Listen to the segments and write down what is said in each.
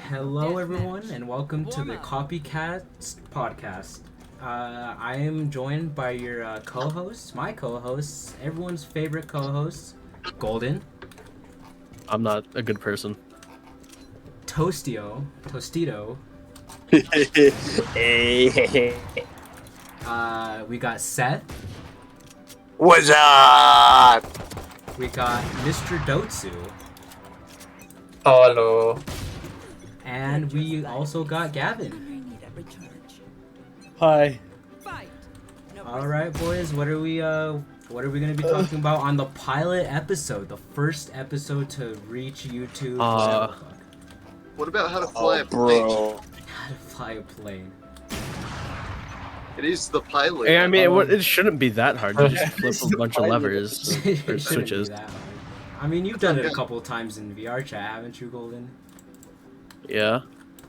Hello, everyone, and welcome to the Copycast Podcast. I am joined by your co-hosts, my co-hosts, everyone's favorite co-hosts, Golden, I'm not a good person. Tostito. Hey. We got Seth. What's up? We got Mr. Dotsu, Hello. and we also got Gavin. Hi. All right, boys, what are we gonna be talking about on the pilot episode, the first episode to reach YouTube? Whatever the fuck. What about how to fly a Bro. plane? How to fly a plane. It is the pilot. Hey, I mean, it shouldn't be that hard. You just flip a bunch of levers It or shouldn't be switches. that hard. I mean, you've done it a couple times in VR chat, haven't you, Golden? Yeah.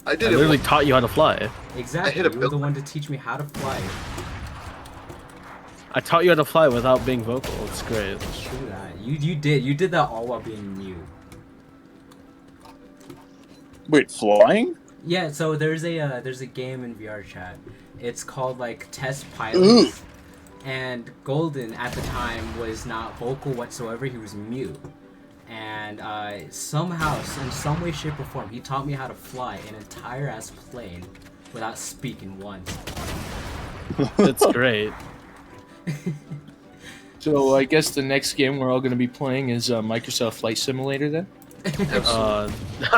I I did literally it. taught you how to fly. Exactly. hit a You were the building. one to teach me how to fly. I taught you how to fly without being vocal. It's great. True that. You did that all while being mute. Wait, flying? Yeah. So there's a game in VR chat. It's called like Test Pilot. And Golden at the time was not vocal whatsoever. He was mute. And somehow, in some way, shape, or form, he taught me how to fly an entire ass plane without speaking once. It's great. So I guess the next game we're all going to be playing is Microsoft Flight Simulator then?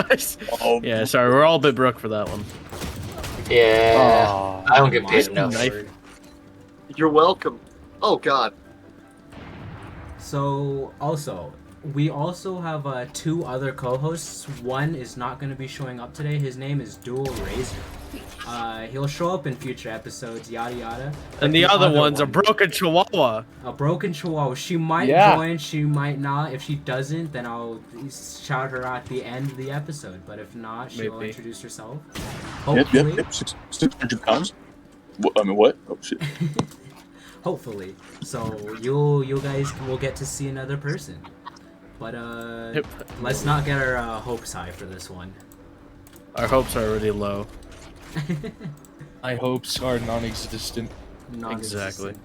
Nice. Yeah, sorry, we're all a bit broke for that one. Yeah. I don't get paid My enough. Knife. lord. You're welcome. Oh God. So, also, we also have two other co-hosts. One is not going to be showing up today. His name is Dual Razor. He'll show up in future episodes, yada yada. And the other one's a broken chihuahua. A broken chihuahua. She might Yeah. join, she might not. If she doesn't, then I'll shout her out at the end of the episode. But if not, she'll Maybe. introduce herself. Yep, Hopefully. yep. 600 pounds. I mean, what? Oh, shit. Hopefully. So you guys will get to see another person. But Yep. let's not get our hopes high for this one. Our hopes are already low. My hopes are non-existent. Non-existent.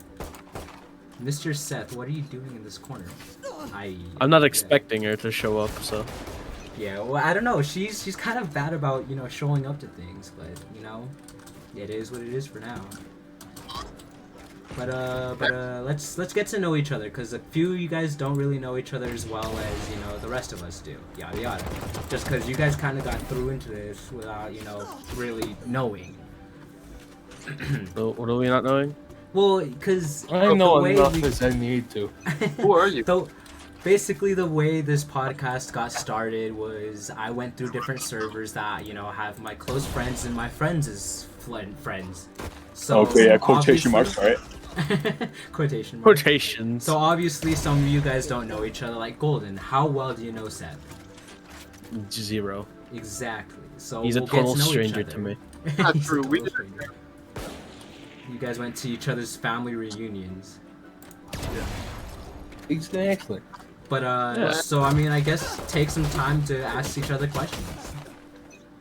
Mr. Seth, what are you doing in this corner? I'm not expecting her to show up, so. Yeah, well, I don't know. She's kind of bad about, showing up to things, but, it is what it is for now. But let's get to know each other, because a few of you guys don't really know each other as well as, the rest of us do. Yada yada. Just because you guys kind of got through into this without, really knowing. So what are we not knowing? Well, because I know the way enough we... as I need to. Who are you? So, basically, the way this podcast got started was I went through different servers that, have my close friends and my friends' friends. So, Okay, yeah, quotation marks, obviously- alright. Quotation marks. Quotations. So, obviously, some of you guys don't know each other. Like, Golden, how well do you know Seth? 0. Exactly. So, He's a we'll get total to know each stranger other. to me. Not He's a true, we total stranger. You guys went to each other's family reunions. Exactly. But, Yeah. so, I mean, I guess take some time to ask each other questions.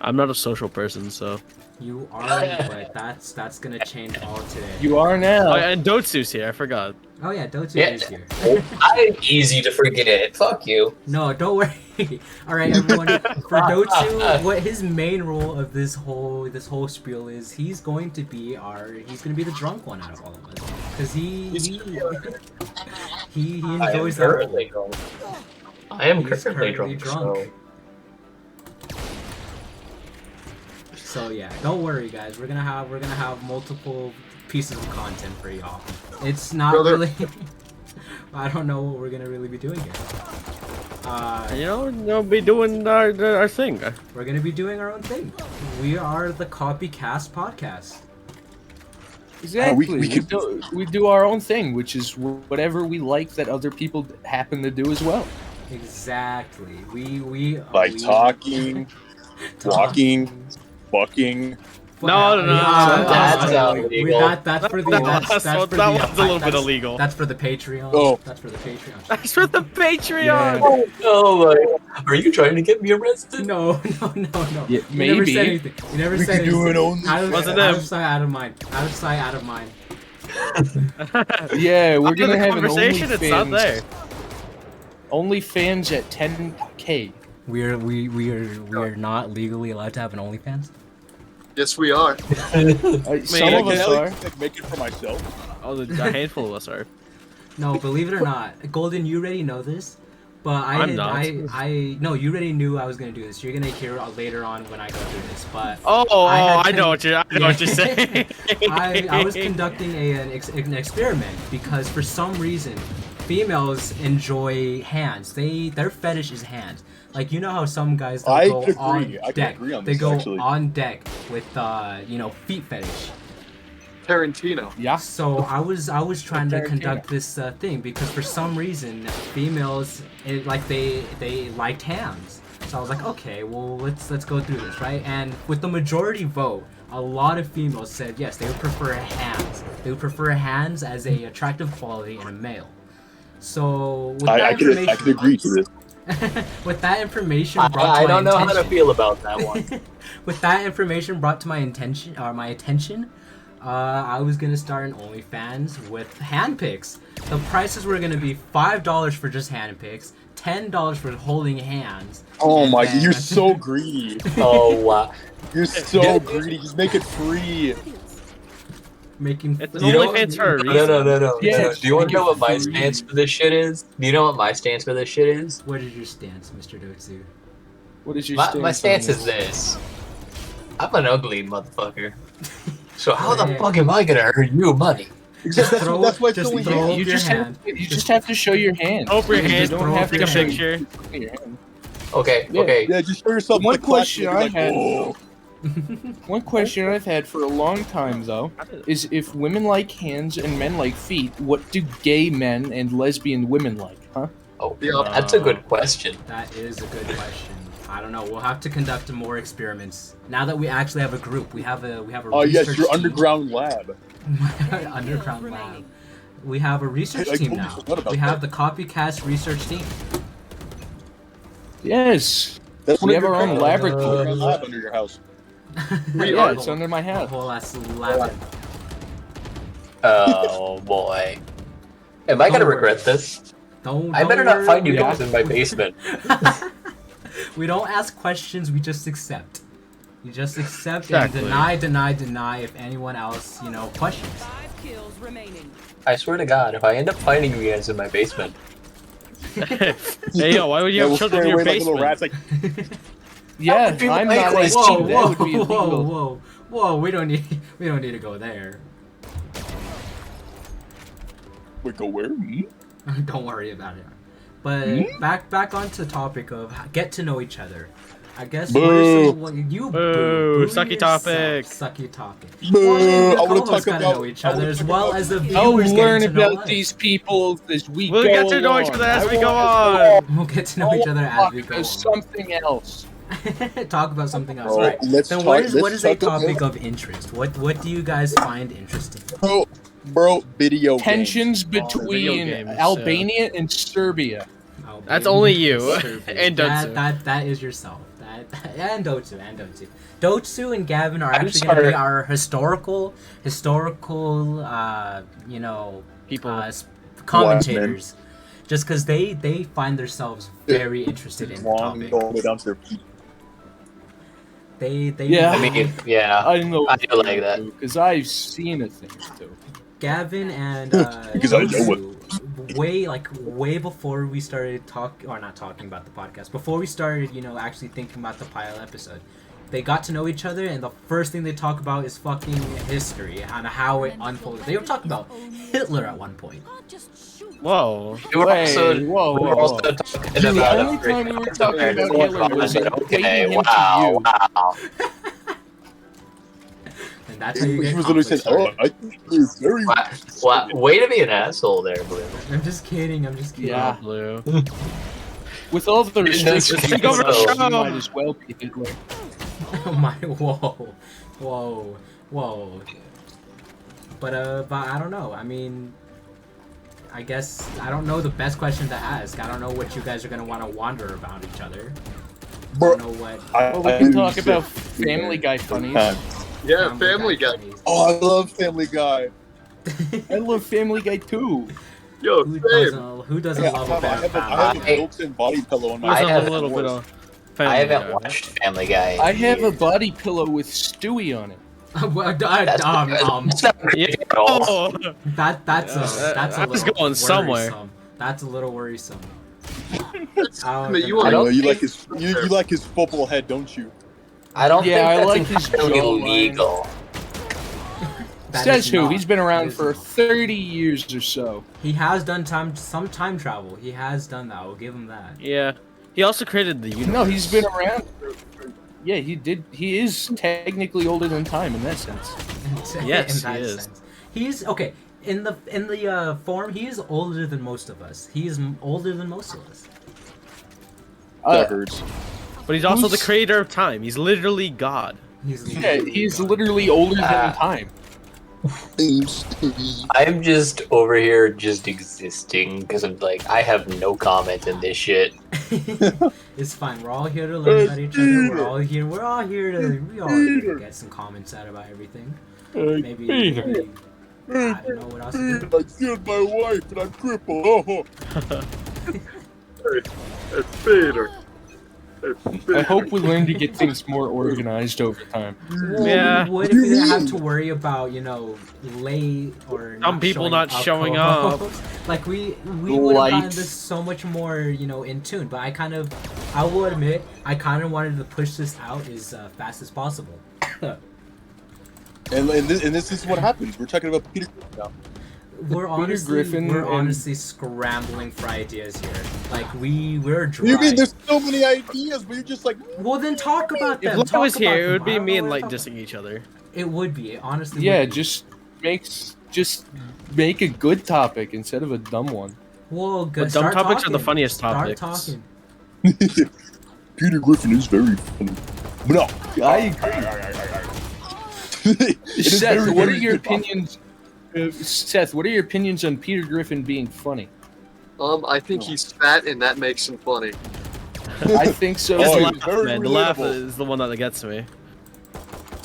I'm not a social person, so. You are, but that's gonna change all today. You are now. Oh, and Dotsu's here, I forgot. Oh yeah, Dotsu Yeah. is here. I'm easy to forget. Fuck you. No, don't worry. All right, everyone. For Dotsu, what his main role of this whole spiel is, he's going to be the drunk one out of all of us, because he enjoys that. currently drunk. I am He's currently currently drunk. So. So yeah, don't worry, guys. We're gonna have multiple pieces of content for y'all. It's not Brother. really. I don't know what we're gonna really be doing here. We'll be doing our thing. We're gonna be doing our own thing. We are the Copycast Podcast. Exactly. we could- We do our own thing, which is whatever we like that other people happen to do as well. Exactly. We Like we- talking, walking, fucking, No, no, no, That's We illegal. that's for the That that's was- for that the, one's a little bit that's- illegal. That's for the Patreon. Oh. That's for the Patreon. That's for the Patreon. Yeah. Oh my! Are you trying to get me arrested? No. Yeah, You never said maybe. anything. You never We said could do anything. it only. Wasn't out him. of sight, out of mind. Out of sight, out of mind. Yeah, we're After gonna the have an conversation, it's not there. OnlyFans at 10K. We are not legally allowed to have an OnlyFans. Yes, we are. Some of us are. Like, make it for myself. Oh, a handful of us are. No, believe it or not, Golden, you already know this, but I'm not. no, you already knew I was gonna do this. You're gonna hear later on when I go through this, but I had know what you're saying. I was conducting an experiment because for some reason females enjoy hands. Their fetish is hands. Like, you know how some guys they'll I go could on agree. I could deck. agree on They this, go actually. on deck with feet fetish. Tarantino. Yeah. So I was trying to conduct this thing because for some reason females they liked hands. So I was like, okay, well let's go through this, right? And with the majority vote, a lot of females said yes, they would prefer hands. They would prefer hands as a attractive quality in a male. So with I could agree to this. with that information brought to I my don't know how to attention- feel about that one. with that information brought to my attention, I was gonna start an OnlyFans with hand pics. The prices were gonna be $5 for just hand pics, $10 for holding hands. Oh and my! then- You're so greedy. Oh wow! You're so greedy. Just make it free. making. It's an You know- OnlyFans for a No, reason. no. Yeah, Do you want to know what my free. stance for this shit is? Do you know what my stance for this shit is? What is your stance, Mr. Dotsu? What is your My stance on is this. I'm an ugly motherfucker. So how the Yeah. fuck am I gonna earn you money? Just throw, that's why it's just only throw hands. up You your just hand. you just have to show your hand. Open your You hand, just don't have take to a show- picture. Your hand. Okay, Yeah. okay. Yeah, just show yourself. One the clap, question you'll be I like, had- "Oh." One question I've had for a long time though is if women like hands and men like feet, what do gay men and lesbian women like? Huh? Oh, Yeah. that's a good question. That is a good question. I don't know. We'll have to conduct more experiments. Now that we actually have a group, we have a Oh yes, research your team. underground lab. underground lab. We have a research I team totally now. forgot about We have the Copycast research team. Yes. That's We what have our own laboratory. underground lab under your house. We Yeah, are. it's under my A house. whole ass lab. Oh boy. Am I gonna Don't worry. regret this? Don't. I better not worry. find you Yeah. guys in my basement. We don't ask questions. We just accept. You just accept Exactly. and deny if anyone else, questions. 5 kills remaining. I swear to God, if I end up finding you guys in my basement, Hey yo, why would you have we'll children stay in your away like little basement? rats. Like, Yeah, would be I'm my not question. 18. Whoa, That would be illegal. whoa! We don't need to go there. wait, go where? Hmm? Don't worry about it. But Hmm? back onto the topic of get to know each other. I guess Boo. you Boo, sucky yourself. topic. Sucky topic. Boo, The I wanna co-hosts talk gotta about- know each I wanna other as talk well about- as the I'll viewers learn getting to know about us. these people as we We'll go get to know each along. other as I we go want on. We'll get to know each other as talk we go. about something else. Talk about something else, Bro, right? let's Then talk- what is let's a talk topic about- of interest? What do you guys find interesting? Bro, video Tensions video between games, Albania and Serbia. Oh, That's baby. only you. Serbia. And Dotsu. That is yourself. And Dotsu. Dotsu and Gavin are I'm actually going to be sorry. our historical, People. commentators. Just because they find themselves very interested in the Long, topic. all the way down to their feet. They Yeah. I mean, yeah. I know. I do like that. because I've seen a thing too. Gavin and Because I know what- Dotsu, way before we started not talking about the podcast, before we started, actually thinking about the pilot episode, they got to know each other, and the first thing they talk about is fucking history and how it unfolded. They were talking about Hitler at one point. Whoa. We were Wait, also, whoa, we were whoa, also whoa. talking The about only time we were talking about Hitler was in okay, equating him to wow, you. wow. And that's how you He get was literally saying, conflict "Oh, started. I think it's very." Way to be an asshole there, Blue. I'm just kidding. Yeah. Blue. With all the That's restrictions, just you over the show. might as well be Hitler. Whoa. But I don't know. I mean, I guess I don't know the best question to ask. I don't know what you guys are gonna want to wander about each other. I don't know what. Well, we can talk about Family Guy funnies. Yeah, Family Guy. funnies. Oh, I love Family Guy. I love Family Guy too. Yo, Who same. doesn't Yeah, love I a better have a family? built-in body pillow on my. There's I a have- little bit of. I Family haven't Guy, watched Family Guy. I have a body pillow with Stewie on it. That's not Yeah. creepy at all. Oh, That's that a was little going somewhere. worrisome. That's a little worrisome. I mean, I don't You think- like his football head, don't you? I don't Yeah, I think like that's his entirely jawline. illegal. That Says is who? not- He's been that around is for not. 30 years or so. He has done some time travel. He has done that. I'll give him that. yeah. He also created the universe. No, he's been around. Yeah, he did. He is technically older than time in that sense. Yes, In that he is. sense. He's okay. In the form, he is older than most of us. He is older than most of us. That hurts. But he's also the Who's- creator of time. He's literally God. He's Yeah, he's literally older than time. I'm just over here just existing because I'm like, I have no comment in this shit. It's fine. We're all here to learn about each other. We're all here to get some comments out about everything. Maybe I don't know what else to do. I killed my wife and I'm crippled. Oh. It's Peter. I hope we learn to get things more organized over time. Well, Yeah. we would if we didn't have to worry about, late or Some people not showing up. Like we would have gotten Lights. this so much more, in tune. But I will admit, I kind of wanted to push this out as fast as possible. And this is what happens. We're talking about Peter Griffin now. We're Griffin and- honestly scrambling for ideas here. Like we're dry. You mean there's so many ideas, but you're just like, Well, then talk about If them. Lo Talk was about here, it them. would I be don't me know and what Light to talk dissing each other. It would be. It honestly. Yeah, would be. just make a good topic instead of a dumb one. Well, But dumb topics are the funniest topics. Start talking. Peter Griffin is very funny. But no, I agree. It is Seth, very, what are very your good topic. opinions? Seth, what are your opinions on Peter Griffin being funny? I think he's fat and that makes him funny. I think so. His Oh, too. he's laugh, very man. The laugh relatable. is the one that gets me.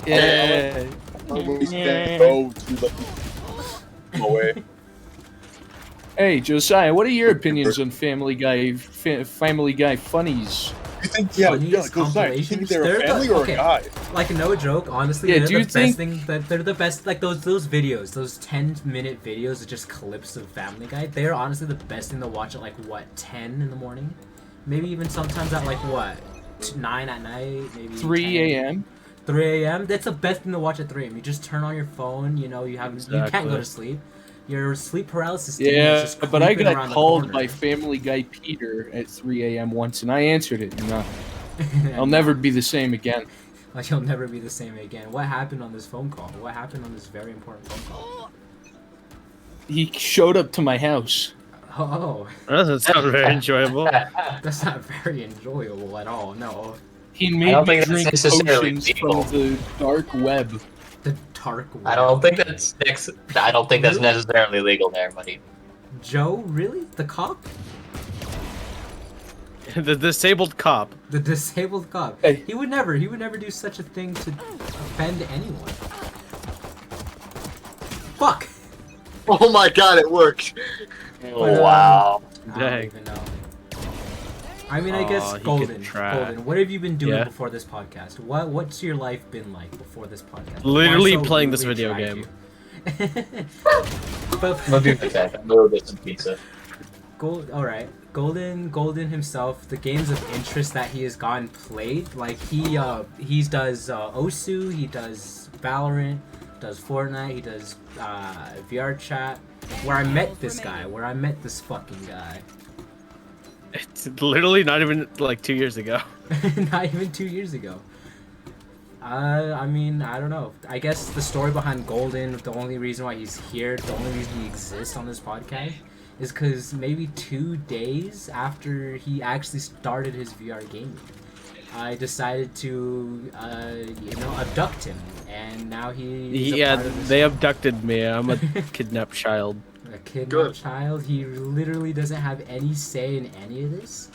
Yeah. Always can't go to the away. Hey, Josiah, what are your opinions on Family Guy funnies? You think, Funniest go side. You think compilations? they're a They're the- family or okay. a guy? Like no joke, honestly, Yeah, they're do the you best think- thing. That they're the best. Like those videos, those 10-minute videos of just clips of Family Guy. They're honestly the best thing to watch at 10 in the morning, maybe even sometimes at 9 at night, maybe 3 10. a.m. 3 a.m. That's the best thing to watch at 3 a.m. You just turn on your phone. You can't Exactly. go to sleep. Your sleep paralysis. demon is Yeah, just but I creeping got around the called corner. by Family Guy Peter at 3 a.m. once, and I answered it. And, I'll never be the same again. Like you'll never be the same again. What happened on this phone call? What happened on this very important phone call? He showed up to my house. Oh, That doesn't sound very enjoyable. that's not very enjoyable at all. No, He I made don't me think that's drink necessarily potions legal. from the dark web. the dark web. I don't think that's necessarily legal there, buddy. Joe, really? The cop? The disabled cop. The disabled cop? Hey. He would never do such a thing to offend anyone. Fuck. Oh my god, it worked. But, Wow. I don't Dang. even know. I mean, I guess Aw, he Golden. could try. Golden, what have you been doing Yeah? before this podcast? What's your life been like before this podcast? Literally Before I so playing this rudely video tried game. you? But I'm gonna be right back. I'm gonna go get some pizza. all right. Golden himself. The games of interest that he has gotten played, like he does Osu, he does Valorant, does Fortnite, he does VR chat. Where I met this fucking guy. It's literally not even 2 years ago. Not even 2 years ago. I mean, I don't know. I guess the story behind Golden, the only reason why he's here, the only reason he exists on this podcast, is because maybe 2 days after he actually started his VR gaming, I decided to, abduct him, and now he's a Yeah, part of this they abducted me. I'm a kidnapped child. a kidnapped Good. child. He literally doesn't have any say in any of this.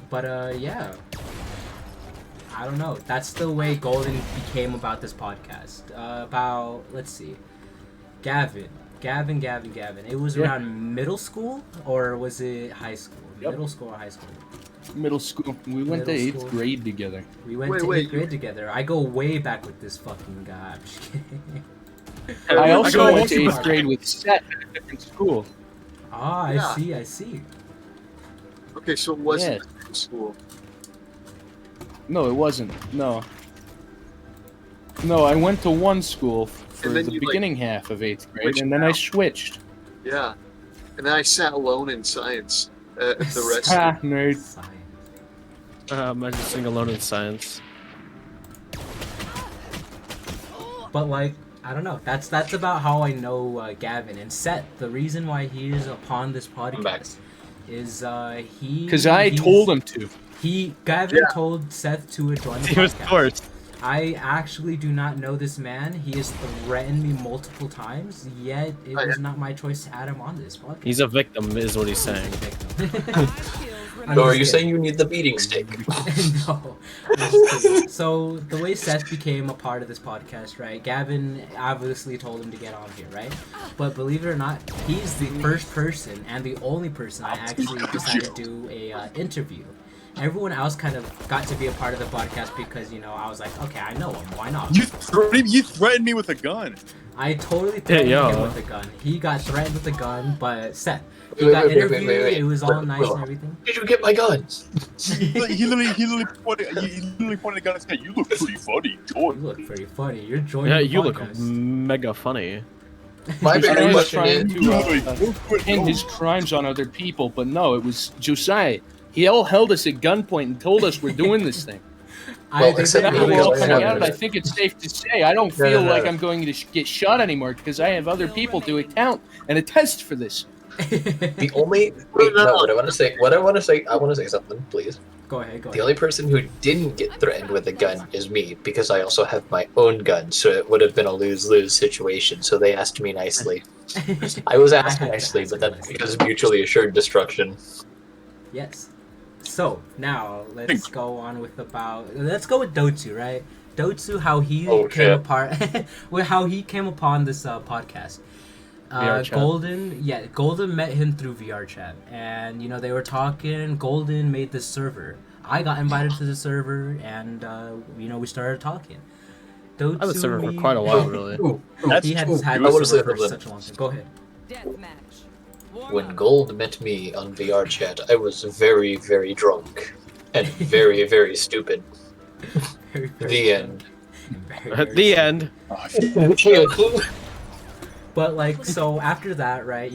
But yeah, I don't know. That's the way Golden became about this podcast. Let's see, Gavin. It was around middle school, or was it high school? Yep. Middle school or high school? Middle school. We went to Middle 8th school. grade together. We went Wait, to wait, 8th grade together. I go way back with this fucking guy. I'm just kidding. I also go went to way 8th back. grade with Seth at a different school. Ah, Yeah. I see. Okay, so it wasn't Yeah. the same school. No, it wasn't. No. No, I went to one school for And then the you, beginning half of 8th grade, switched and then I out. switched. Yeah. And then I sat alone in science. The rest. Ha, nerd. Science. I'm just sitting alone in science. But like, I don't know. That's about how I know Gavin and Seth. The reason why he is upon this back. podcast is Because I told him to. Gavin told Seth to join the He was podcast. forced. I actually do not know this man. He has threatened me multiple times, yet it was not my choice to add him on this podcast. He's a victim, is what he's saying. I'm So are just you kidding. saying you need the beating stick? No. I'm just kidding. So the way Seth became a part of this podcast, right? Gavin obviously told him to get on here, right? But believe it or not, he's the first person and the only person I actually decided to do a interview. Everyone else kind of got to be a part of the podcast because, I was like, okay, I know him. Why not? You threatened me with a gun. I totally threatened yo. him with a gun. He got threatened with a gun, but Seth, he Wait, got wait, wait, interviewed. wait. It was all nice Will. and everything. Did you get my guns? He literally pointed a gun and said, "You look pretty funny, You Jordan." look pretty funny. You're joining Yeah, the you look podcast. mega funny. My I bigger was question trying is, to pin his crimes on other people, but no, it was Josiah. He all held us at gunpoint and told us we're doing this thing. I Well, think except that Now for we're all was- coming out, I think it's safe to say I don't feel no. like I'm going to get shot anymore because I have other people to account and attest for this. the only wait, no, what I want to say, I want to say something, please. Go ahead. The only person who didn't get threatened with a gun is me, because I also have my own gun, so it would have been a lose-lose situation. So they asked me nicely. I was asked I had to nicely, ask but you that's nicely. because of mutually assured destruction. Yes. So now let's go on with let's go with Dotsu, right? Dotsu, how he Oh, came shit. apart, how he came upon this podcast. VR chat. Golden met him through VR chat, and they were talking. Golden made this server. I got invited to the server, and we started talking. Dotsu, I was a server for quite a while, really. Ooh, That's He had true. had I the wanna say server for something. such a long time. Go ahead. Deathmatch. When Gold met me on VR chat, I was very, very drunk and very, very stupid. Very, very The end. very, At very the soon. end. But so after that, right,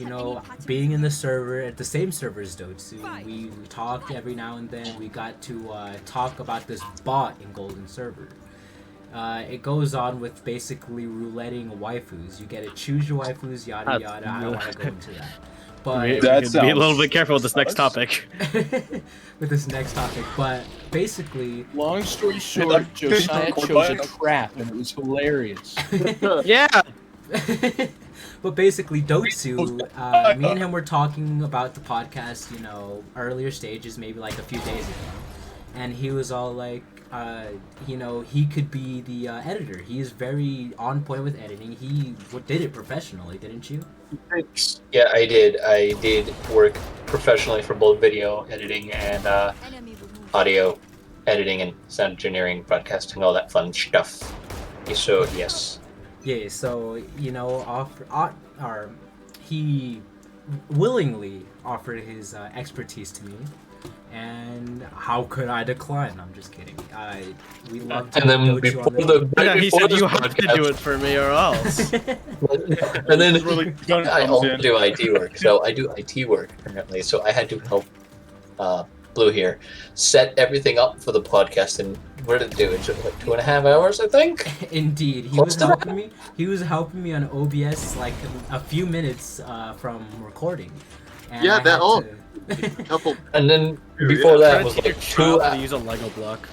being in the server, at the same server as Dotsu, we talked every now and then. We got to talk about this bot in Golden server. It goes on with basically rouletting waifus. You get to choose your waifus, yada yada. I don't want to go into that. We But That could be a little sounds bit careful with this next sus. topic. with this next topic, but basically, Long story short, Josiah chose a trap and it was hilarious. Yeah. but basically, Dotsu, me and him were talking about the podcast, earlier stages, maybe like a few days ago, and he was all like, he could be the editor. He is very on point with editing. He did it professionally, didn't you? Thanks. Yeah, I did. I did work professionally for both video editing and Enemy removed. audio editing and sound engineering, broadcasting, all that fun stuff. So yes. Yeah, so he willingly offered his expertise to me, and how could I decline? I'm just kidding. We love to And then Dotsu before on the Yeah, right he before said this you have to do it for me or else. podcast- and then This is where the gun I comes also in. do IT work. So I do IT work currently. So I had to help Blue here set everything up for the podcast. And what did it do? It took like 2.5 hours, I think. Indeed, he Close was to that. helping me. He was helping me on OBS like a few minutes from recording. And Yeah, I that had all- to- Couple. And then before that Trying was to teach like your child 2 how to hours. use a Lego block.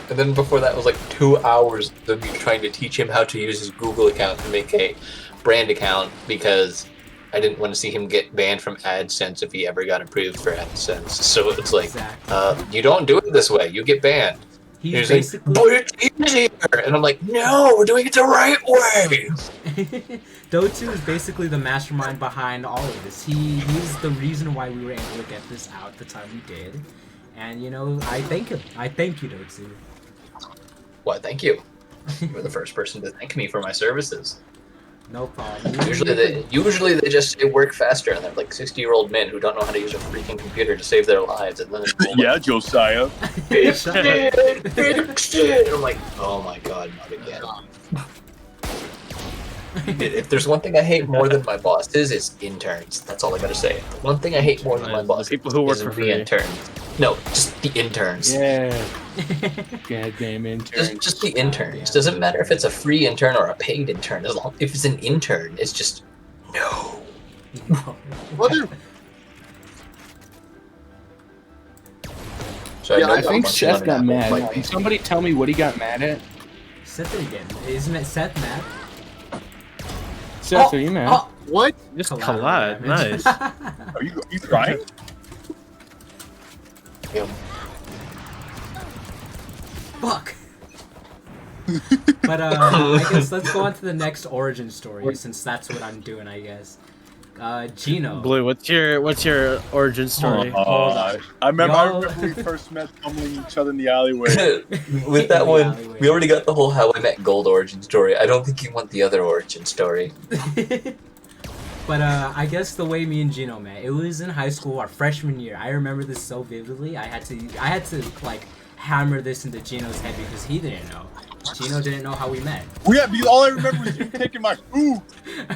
And then before that was like 2 hours of me trying to teach him how to use his Google account to make a brand account because I didn't want to see him get banned from AdSense if he ever got approved for AdSense. So it's like, Exactly. you don't do it this way, you get banned. He's Like, basically but it's easier! And I'm like, no, we're doing it the right way! Dotsu is basically the mastermind behind all of this. He's the reason why we were able to get this out the time we did. And you know, I thank him. I thank you, Dotsu. Why, thank you. You were the first person to thank me for my services. No problem. Usually they just say work faster, and they're like 60-year-old men who don't know how to use a freaking computer to save their lives. And then it's Yeah, Josiah. fix it, fix it. I'm like, oh my god, not again. If there's one thing I hate more than my bosses, it's interns. That's all I gotta say. One thing I hate more than my The bosses people who work is for the free. interns. No, just the interns. Yeah. Goddamn intern. Just the interns. Doesn't matter if it's a free intern or a paid intern. As long if it's an intern, it's just no. Mother. So Yeah, know I you got a I think bunch of Seth money got now, mad. like, Can somebody tell me what he got mad at? Seth it again. Isn't it Seth mad? Seth, are you mad? Oh, What? Just collateral collide. damage. Nice. Are you crying? yeah. Fuck. But I guess let's go on to the next origin story since that's what I'm doing, I guess. Gino. Blue, what's your origin story? Hold on. I remember Y'all- when we first met, tumbling each other in the alleyway. With that In the one, alleyway. we already got the whole How I Met Gold origin story. I don't think you want the other origin story. But I guess the way me and Gino met, it was in high school, our freshman year. I remember this so vividly. I had to like hammer this into Gino's head because he didn't know. Gino didn't know how we met. Well, yeah, because all I remember is you taking my food.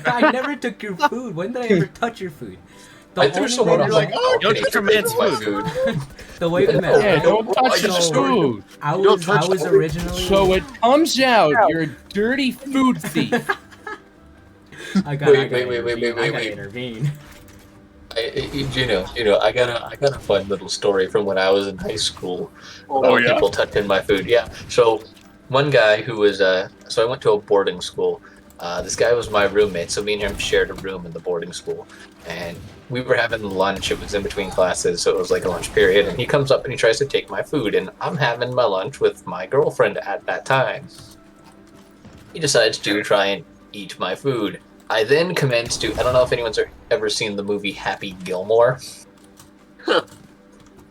I never took your food. When did I ever touch your food? The I threw only someone way on we my met- oh, Don't touch your man's my food. The way we met. Yeah, right? don't touch I the just- food. I Don't was touch the food. originally. So it comes out you're a dirty food thief. I gotta Wait, intervene. Gino, I got a fun little story from when I was in high school Oh, about yeah? people touching my food. Yeah. So one guy who was so I went to a boarding school. This guy was my roommate, so me and him shared a room in the boarding school, and we were having lunch. It was in between classes, so it was like a lunch period. And he comes up and he tries to take my food, and I'm having my lunch with my girlfriend at that time. He decides to try and eat my food. I then commence to. I don't know if anyone's ever seen the movie Happy Gilmore.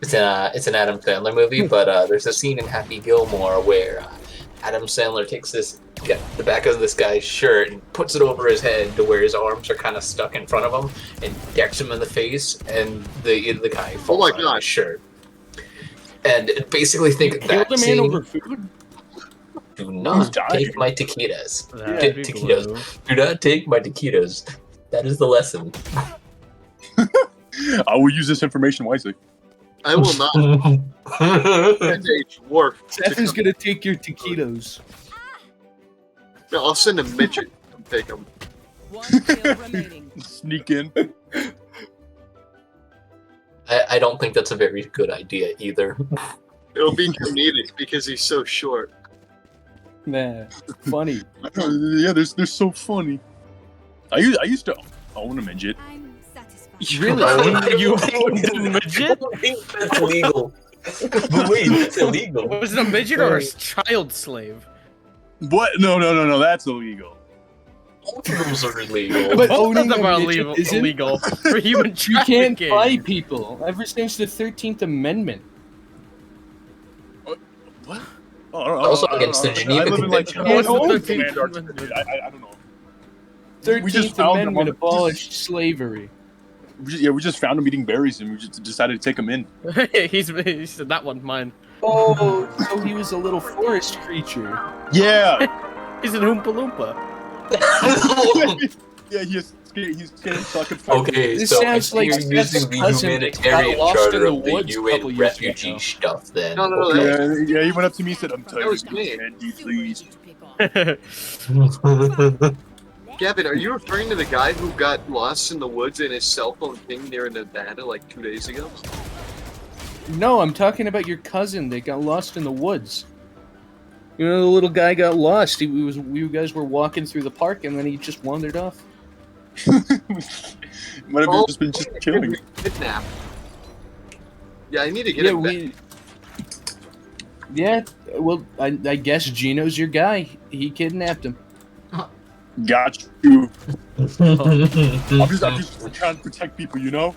It's an Adam Sandler movie, but there's a scene in Happy Gilmore where Adam Sandler takes the back of this guy's shirt and puts it over his head to where his arms are kind of stuck in front of him and decks him in the face, and the guy falls my out of God. his shirt. And basically think Killed that a man scene, over food? do not dying? take my taquitos. That'd be Taquitos. blue. Do not take my taquitos. That is the lesson. I will use this information wisely. I will not. That's a dwarf. Seth is gonna take your taquitos. No, I'll send a midget to take them. One kill remaining. Sneak in. I don't think that's a very good idea either. It'll be comedic because he's so short. Nah, funny. Yeah, they're so funny. I used to own a midget. I'm satisfied. Really? You owned a midget? That's illegal. But wait, that's illegal. Was it a midget or a child slave? What? No. That's illegal. All rules are illegal. But Both of owning them a are midget isn't- illegal for human You can't trafficking. buy people ever since the 13th Amendment. What? Also against the Geneva I live in, like, Convention. What's the own 13th Amendment? I don't know. 13th found them on Amendment the- abolished slavery. We just found him eating berries, and we just decided to take him in. he said that one's mine. Oh, so he was a little forest creature. Yeah. He's an Oompa Loompa. Yeah, he's scared fucking. Okay, This so sounds like you're Seth's using the cousin humanitarian got lost in charter the of the woods a couple UN years refugee ago. stuff then. No, that Yeah, he went up to me and said, "I'm That telling was you, me. Andy, please." Gavin, are you referring to the guy who got lost in the woods and his cell phone pinged near Nevada like 2 days ago? No, I'm talking about your cousin that got lost in the woods. You know, the little guy got lost. You guys were walking through the park, and then he just wandered off. Might have just been chilling. Kidnapped. Yeah, I need to get him back. Yeah, well, I guess Gino's your guy. He kidnapped him. Got you. I'm just trying to protect people, you know?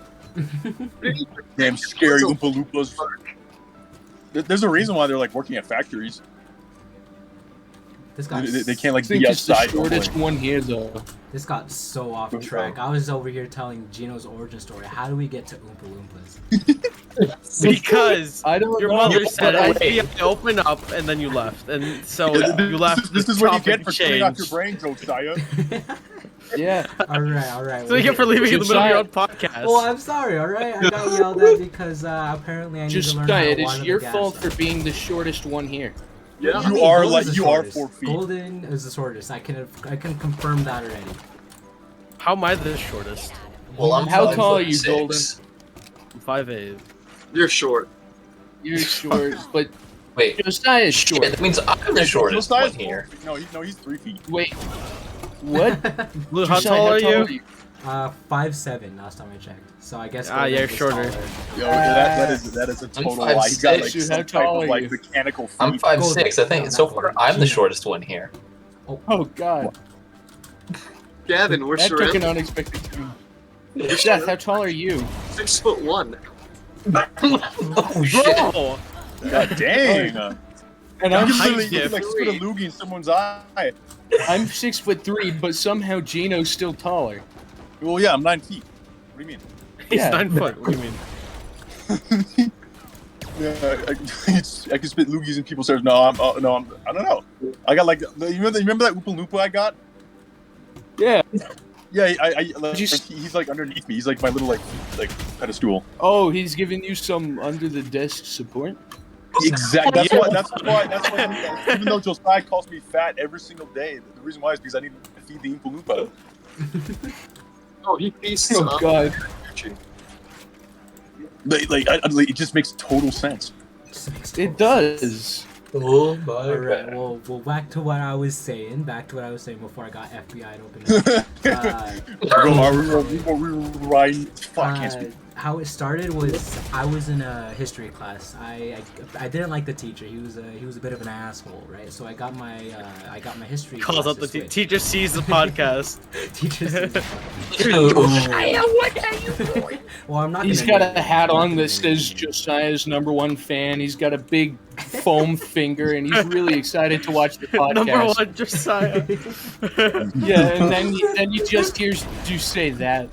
Damn scary Oompa Loompas. There's a reason why they're like working at factories. This got They can't like I think be it's the outside. shortest one here, though. This got so off track. I was over here telling Gino's origin story. How do we get to Oompa Loompas? Because I don't your know. mother said Wait. FBI open up, and then you left, and so you left. This is the what you get topic for turning off your changed. brain, Josiah. Yeah. All right. So you get for leaving in the middle of your own podcast. Well, I'm sorry. All right, I got yelled at because apparently I need to learn how to It water is the your gas fault up. for being the shortest one here. Yeah. I mean, You are Golden's the you are shortest. 4 feet. Golden is the shortest. I can confirm that already. How am I the shortest? Well, I'm How 5 tall are foot you, 6. Golden? I'm 5'8". You're short. You're short, but Wait, Josiah's shit, short. that means I'm the shortest Josiah's one here. 4 feet. No, he's 3 feet. Wait, what? Blue, how Josiah, tall are you? 5'7" last time I checked. So I guess. Ah, yeah, Golden is shorter. taller. Yo, that is a total lie. He's got like 5'6". some How type tall of are like you? mechanical feet. I'm 5'6". I think No, so not far Golden. I'm the Gino. shortest one here. Oh God, Gavin, we're that took an surrounded. unexpected turn. Seth, how tall are you? 6'1". Oh shit! Bro, God dang. And I'm You height literally you like spit a loogie in someone's eye. I'm 6'3", but somehow Gino's still taller. Well, yeah, I'm 9 feet. What do you mean? he's Yeah. 9 foot. What do you mean? Yeah, I can spit loogies in people's ears. No, I don't know. I got like, you remember that Oompa Loompa I got? Yeah. Yeah, like, You s- he's like underneath me. He's like my little like pedestal. Oh, he's giving you some under the desk support. Exactly. That's why. Even though Josiah calls me fat every single day, the reason why is because I need to feed the Oompa Loompa. Oh, he feasts Oh on God. energy. Like, it just makes total sense. Just makes It total sense. does. Oh my All right. god! Well, back to what I was saying. Before I got FBI to open up. How it started was I was in a history class. I didn't like the teacher. He was a bit of an asshole, right? So I got my history. Calls out the classes switched. teacher sees the podcast. Teachers. Oh, Well, I'm not. He's gonna got name a it. hat I'm not on gonna that says name it. Josiah's #1 fan. He's got a big foam finger, and he's really excited to watch the podcast. Number 1, Josiah. Yeah, and then you just hear you say that.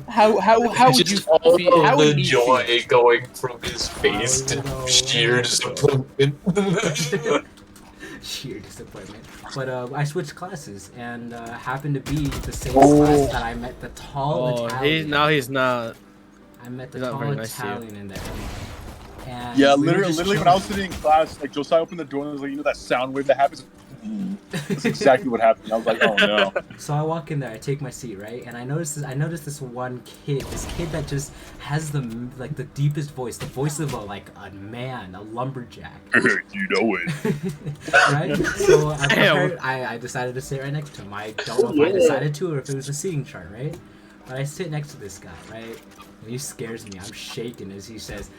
How would you just all feel? How of would the he joy feel? going from his face I to know. sheer disappointment. Sheer disappointment. But I switched classes and happened to be the same class that I met the tall Oh, Italian. he's not. I met the he's not tall very nice to you. Italian in there. And Yeah, we were literally, just when I was chilling. sitting in class, like Josiah opened the door and was like, you know that sound wave that happens? That's exactly what happened. I was like, oh no. So I walk in there, I take my seat, right, and I noticed this one kid, that just has the deepest voice, the voice of a man, a lumberjack, You know it. right? So Damn. I decided to sit right next to him. I don't know if I decided to or if it was a seating chart, right? But I sit next to this guy, right? And he scares me. I'm shaking as he says,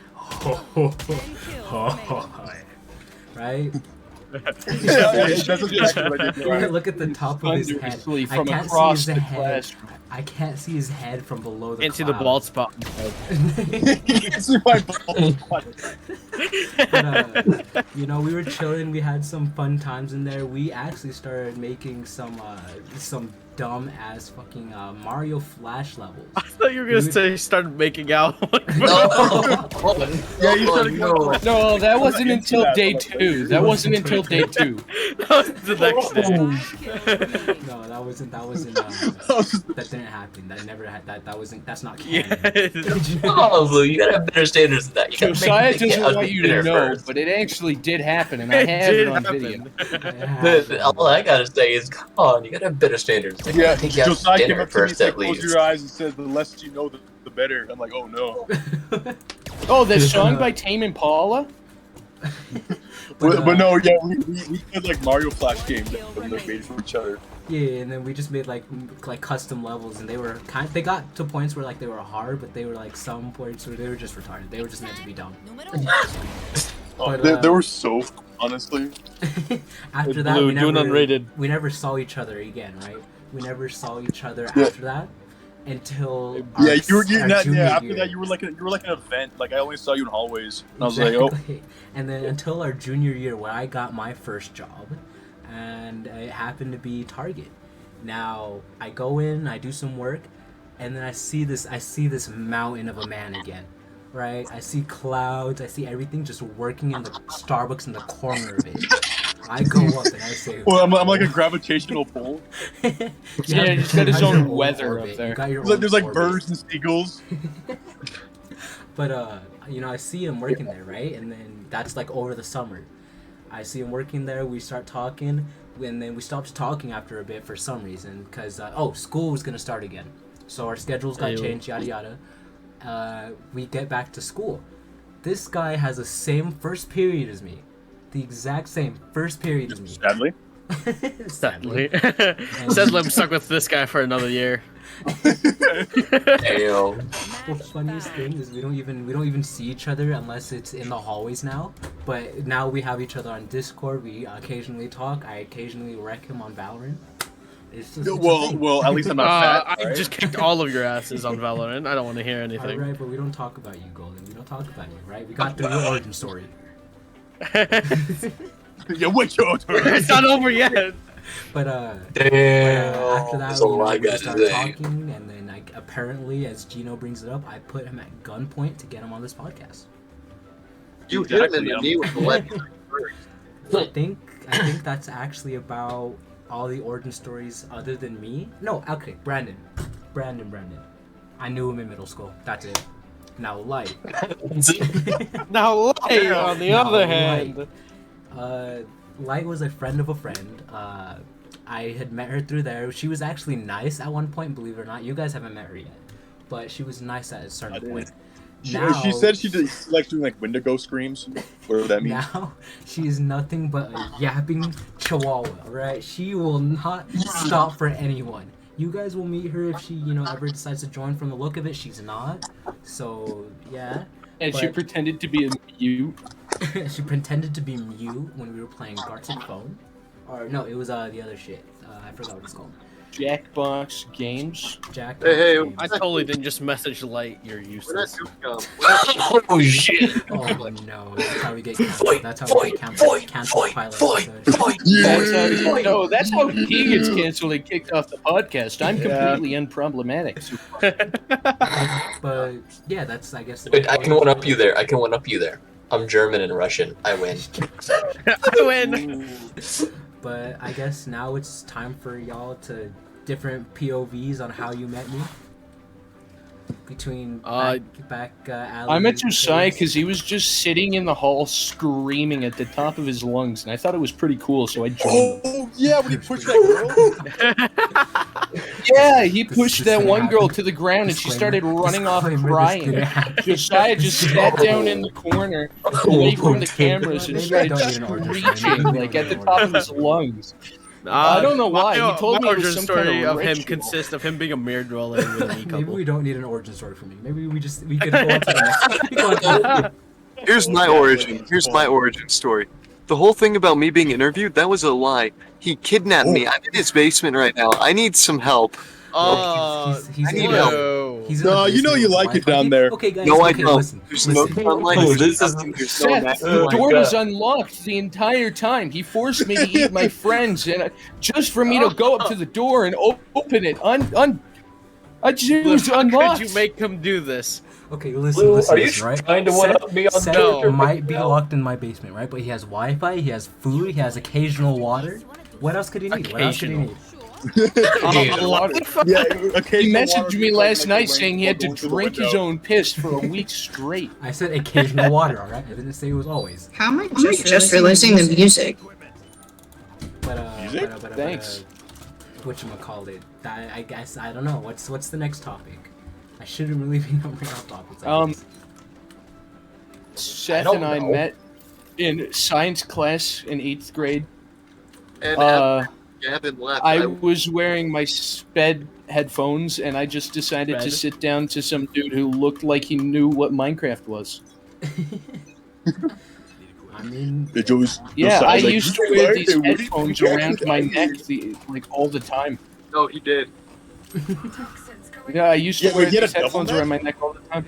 right? That's exactly what I did. Right? Look at the top of his head. Thunderously I from can't see across his the head. classroom. I can't see his head from below the Can't see the clouds. bald spot. You can see my balls. But, we were chilling. We had some fun times in there. We actually started making some dumb ass fucking Mario Flash levels. I thought you were gonna say he started making out. Yeah, you started going. No, that wasn't into until that, day but- 2. That wasn't until day 2. That was the next day. No, that wasn't. That didn't happen. That never had. That's not canon. Yeah. Oh, Blue, you gotta have better standards than that. You gotta Josiah make the doesn't gal want you to dinner know, first. but it actually did happen, and I It have did it on happen. video. All I gotta say is, come on, you gotta have better standards. You Yeah, gotta take you out to Josiah came dinner up to me and first, said, at close least. your eyes and said, the less you know, the better. I'm like, oh no. Oh, the song by Tame Impala? But no, yeah, we played like Mario Flash games that we like made for each other. Yeah, and then we just made like custom levels, and they were they got to points where like they were hard, but they were like some points where they were just retarded. They were just meant to be dumb. But, They were so fun, honestly. after that, Blue, we doing never unrated. we never saw each other again, right? We never saw each other Yeah. after that until Yeah, our- you were our not, junior yeah. After year. that, you were like an event. Like I only saw you in hallways, and I was like, oh, Exactly. And then until our junior year, where I got my first job, and it happened to be Target. Now I go in, I do some work, and then I see this mountain of a man again, right? I see clouds, I see everything just working in the Starbucks in the corner of it. I go up and I say, well, I'm like a gravitational pull. yeah, he's got his own weather up there. There's like birds and seagulls. But you know, I see him working there, right? And then that's like over the summer. I see him working there. We start talking, and then we stopped talking after a bit for some reason, because school was gonna start again, so our schedules got changed, yada yada. We get back to school. This guy has the same first period as me, the exact same first period as me. Sadly. Sadly. Sadly, I'm stuck with this guy for another year. Damn. The funniest thing is we don't even see each other unless it's in the hallways now. But now we have each other on Discord. We occasionally talk. I occasionally wreck him on Valorant. It's just, Well, at least I'm not fat. I right? just kicked all of your asses on Valorant. I don't want to hear anything. Alright, but we don't talk about you, Golden. We don't talk about you, right? We got through your origin story. Yeah, wait your turn. It's not over yet. But Damn. after that, That's all I we got just to started say. talking, and then apparently, as Gino brings it up, I put him at gunpoint to get him on this podcast. You hit him in Exactly, the knee with the left. I think that's actually about all the origin stories other than me. No, okay, Brandon. I knew him in middle school. That's it. Now Light. Now, Light, on the Now, other hand. Light was a friend of a friend. I had met her through there. She was actually nice at one point, believe it or not. You guys haven't met her yet, but she was nice at a certain point. She said she likes doing like Wendigo screams, whatever that means. Now she is nothing but a yapping chihuahua, right? She will not stop for anyone. You guys will meet her if she, ever decides to join. From the look of it, she's not. So yeah. And she But- pretended to be a mute. She pretended to be Mew when we were playing Gartic Phone. Or no, it was the other shit. I forgot what it's called. Jackbox Games. Jack. Hey, I totally didn't just message Light. You're We're not useless. too dumb. Oh shit. Oh no, that's how we get canceled. That's how we get canceled. Cancel pilot. That's how he gets canceled and kicked off the podcast. I'm completely unproblematic. But yeah, that's I guess. Wait, I can one up you there. I'm German and Russian. I win. I win. But I guess now it's time for y'all to different POVs on how you met me. Between back alley. I met and Josiah Hayes. because he was just sitting in the hall screaming at the top of his lungs, and I thought it was pretty cool, so I joined him. Oh yeah, when he pushed that girl. Yeah, he This- pushed this that didn't one girl happen. to the ground, and she started Disclaimer. running off Disclaimer, this didn't crying. happen. Josiah just sat down in the corner, away from the cameras, and Maybe I started don't need an origin story. screeching, Maybe I like don't at the need an top origin of his story. lungs. I don't know why. He told me it was origin some story kind of of him ritual. consists of him being a mere dweller with an e Maybe couple. we don't need an origin story for me. Maybe we could go on to the next. Here's my origin. Here's my origin story. The whole thing about me being interviewed, that was a lie. He kidnapped me. I'm in his basement right now. I need some help. He's I need in help. Whoa. He's in No, the you know basement you with like it Wi-Fi. down there. Okay, guys. No, I okay, don't. listen. There's no listen. sunlight. Oh, There's this is- nothing. There's no Seth, mat. the my door God. was unlocked the entire time. He forced me to eat my friends, and just for me to go up to the door and open it. I just was How unlocked. could you make him do this? Okay, listen, Lou, listen, are you listen, right? trying to one up me on Seth Twitter? might be locked in my basement, right? But he has Wi-Fi, he has food, he has occasional water. What else could he need? What else could he need? Yeah, He messaged me last night saying he had to drink his own piss for a week straight. I said occasional water, alright? I didn't say it was always. How am I just realizing the music? But Music? Thanks. Whatchamacallit? I guess I don't know. What's the next topic? I shouldn't really be numbering off topics. I Um, guess. Seth don't and I know. met in science class in 8th grade. And Gavin left. I was wearing my sped headphones, and I just decided to sit down to some dude who looked like he knew what Minecraft was. I mean, Yeah, I used to wear these headphones around my neck like all the time. No, he did. Yeah, I used to wear these headphones around my neck all the time.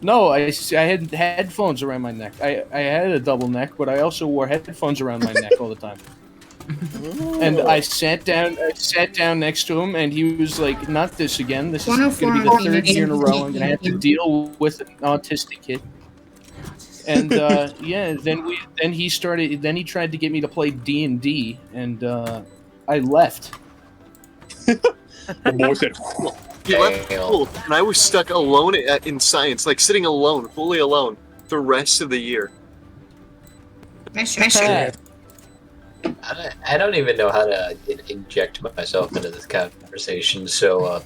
No, I had headphones around my neck. I had a double neck, but I also wore headphones around my neck all the time. And I sat down next to him, and he was like, "Not this again. This is going to be the 3rd year in a row. I'm going to have to deal with an autistic kid." And yeah, then he tried to get me to play D&D, and I left. The boy said, He left school, and I was stuck alone in science, like sitting alone, fully alone, the rest of the year. Nice I don't even know how to inject myself into this conversation, so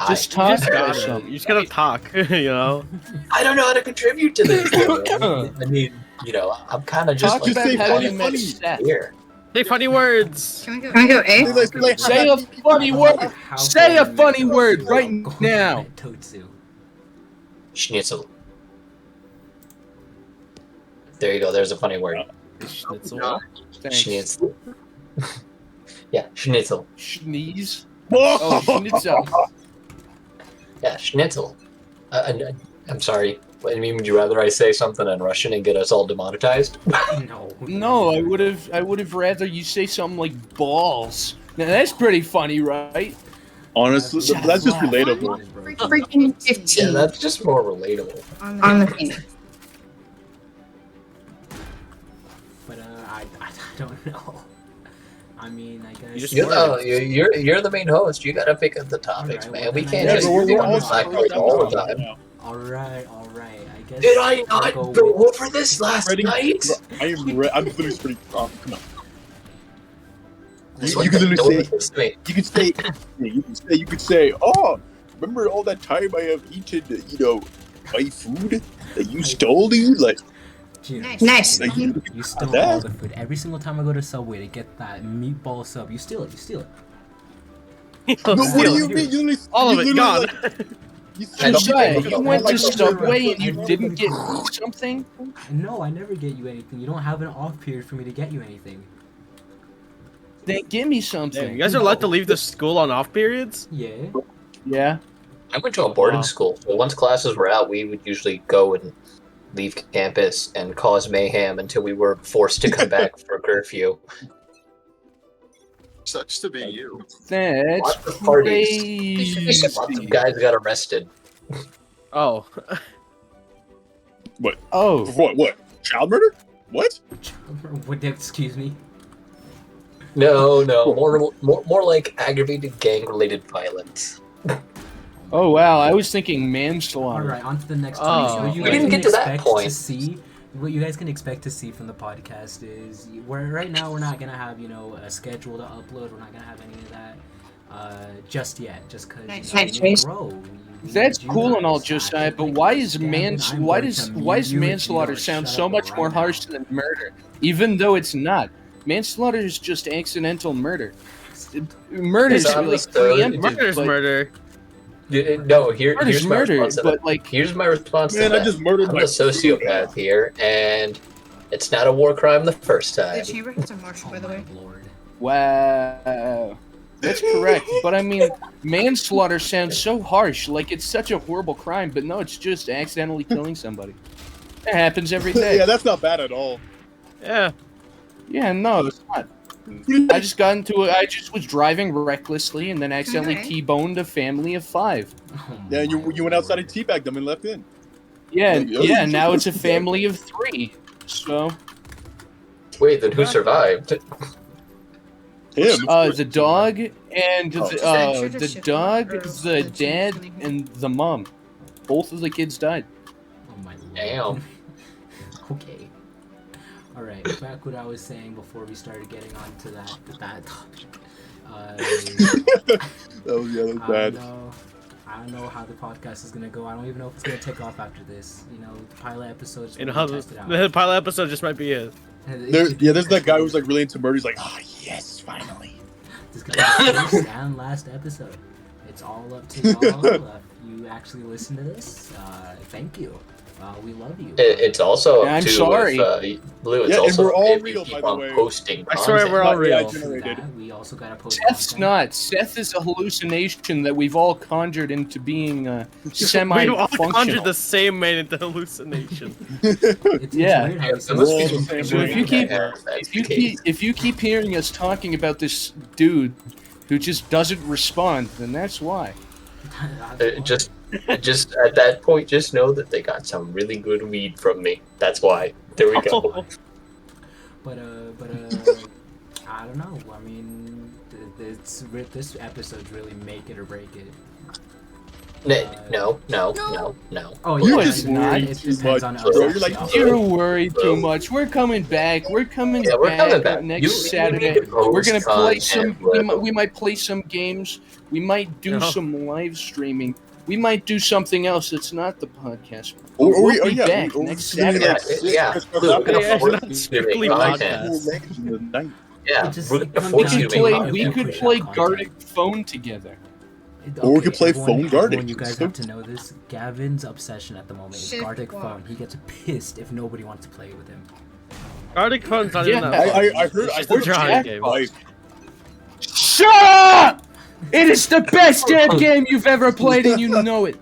Just talk You about just something. gotta talk, you know? I don't know how to contribute to this. I mean, I'm kind of just Talk like about how you met funny. Seth. here. Say funny words. Can we go A? Say a funny word. how Say can a we funny make word a right go now. at Totsu? Schnitzel. There you go. There's a funny word. Schnitzel. Thanks. Schnitzel. Yeah, schnitzel. Sneeze. Oh, schnitzel. Yeah, schnitzel. I'm sorry. I mean, would you rather I say something in Russian and get us all demonetized? No. No, I would have rather you say something like balls. Now that's pretty funny, right? Honestly, that's just relatable. Freaking Yeah, 15 that's just more relatable. on the thing. But I don't know. I mean, I guess. just You're the main host. You gotta pick up the topics, Alright, man. well, We then can't I just guess- do we're one all black host all the time. All right. I guess. Did I I'll not go go with- over this last Ready? night? I'm literally pretty. Come on. This You one can thing, no one literally listens to me. You could say, oh, remember all that time I have eaten, my food that you stole, dude? Like, Gino, Nice. like You stole that? all the food. Every single time I go to Subway to get that meatball sub, you steal it. no, what do you mean? You All of you it literally, gone. like, you I don't Josiah, think you went to Subway and you I didn't get literally- something? No, I never get you anything. You don't have an off period for me to get you anything. Then give me Damn, something. you guys are allowed to leave the school on off periods? Yeah. Yeah. I went to a boarding Wow. school, so once classes were out, we would usually go and leave campus and cause mayhem until we were forced to come back for curfew. Sucks to be you. That's Lots of parties. crazy. Lots of guys got arrested. Oh. Oh. What? Child murder? What? What? Excuse me. No, more like aggravated gang-related violence. Oh wow, I was thinking All manslaughter. right, on to the next Oh. topic. What you We guys didn't can get to that expect point. to see, what you guys can expect to see from the podcast is, right now we're not gonna have a schedule to upload. We're not gonna have any of that just yet, just because Nice. we Nice. need to grow. We That's need you cool and all, guys to Josiah, actually but think why about is Gavin, I'm why going does to why mute does you if you manslaughter don't sound shut so up much right more now. harsh than murder? Even though it's not. Manslaughter is just accidental murder. Murder is It's like understood. preemptive, Murder's but murder. No, here's murder's my murder, response to but that. like Here's my response Man, to I that. just murdered I'm my a sociopath here, and it's not a war crime the first The time. chamber has a marshal, by the way. Lord. wow. That's correct, but I mean, manslaughter sounds so harsh, like it's such a horrible crime, but no, it's just accidentally killing somebody. It happens every day. Yeah, that's not bad at all. Yeah. Yeah, no, it's not. I just was driving recklessly and then accidentally Okay. T-boned a family of 5. Oh Yeah, you my went outside and Lord. teabagged them and left in. Yeah, Yeah, yeah, now it's a family of 3. So, Wait, then who survived? Him. the dog and Oh. the dog, the dad, and the mom. Both of the kids died. Oh my Lord. Damn. Okay. All right. Back what I was saying before we started getting onto that topic. That was bad. I don't know how the podcast is gonna go. I don't even know if it's gonna take off after this. The pilot episode. You know how the pilot episode just might be it. There's that guy who's like really into murder. He's like, ah, yes, finally. This guy's first and last episode. It's all up to y'all. If you actually listen to this, thank you. We love you. It's also Yeah, I'm to sorry. Blue. It's Yeah, and also we're all if you real, keep by the on way. posting I swear content. we're all Not AI real. generated. We also gotta post. Seth's content. not. Seth is a hallucination that we've all conjured into being We all conjured semi-functional. the same man into hallucination. It's Yeah. weird how he It must be says- So So if you keep that's if you the case. keep hearing us talking about this dude who just doesn't respond, then that's why. Just at that point, just know that they got some really good weed from me. That's why. There we go. But I don't know. I mean, this episode's really make it or break it. No. Oh, You're yeah, just it not depends much, on us bro. You're actually like, uploading. You worry too much. We're coming back. We're coming Yeah, we're coming back back. next You Saturday. need to post We're gonna play some. content, bro. We might play some games. We might do No. some live streaming. We might do something else that's not the podcast. We'll be back next Saturday. Yeah, Blue, we're gonna Yeah, it's force not you to strictly make podcast. content. Yeah, It just- we're it gonna comes force down you to to We make could play. how We you could push play out Gartic content. Phone together. Or we could play phone Gartic. You guys So- have to know this. Gavin's obsession at the moment is Shift Gartic walk. phone. He gets pissed if nobody wants to play with him. Arctic Phone's not Yeah, even that fun. I heard. It's I just a heard drawing Jack game. like, Shut up! It is the best damn game you've ever played, and you know it.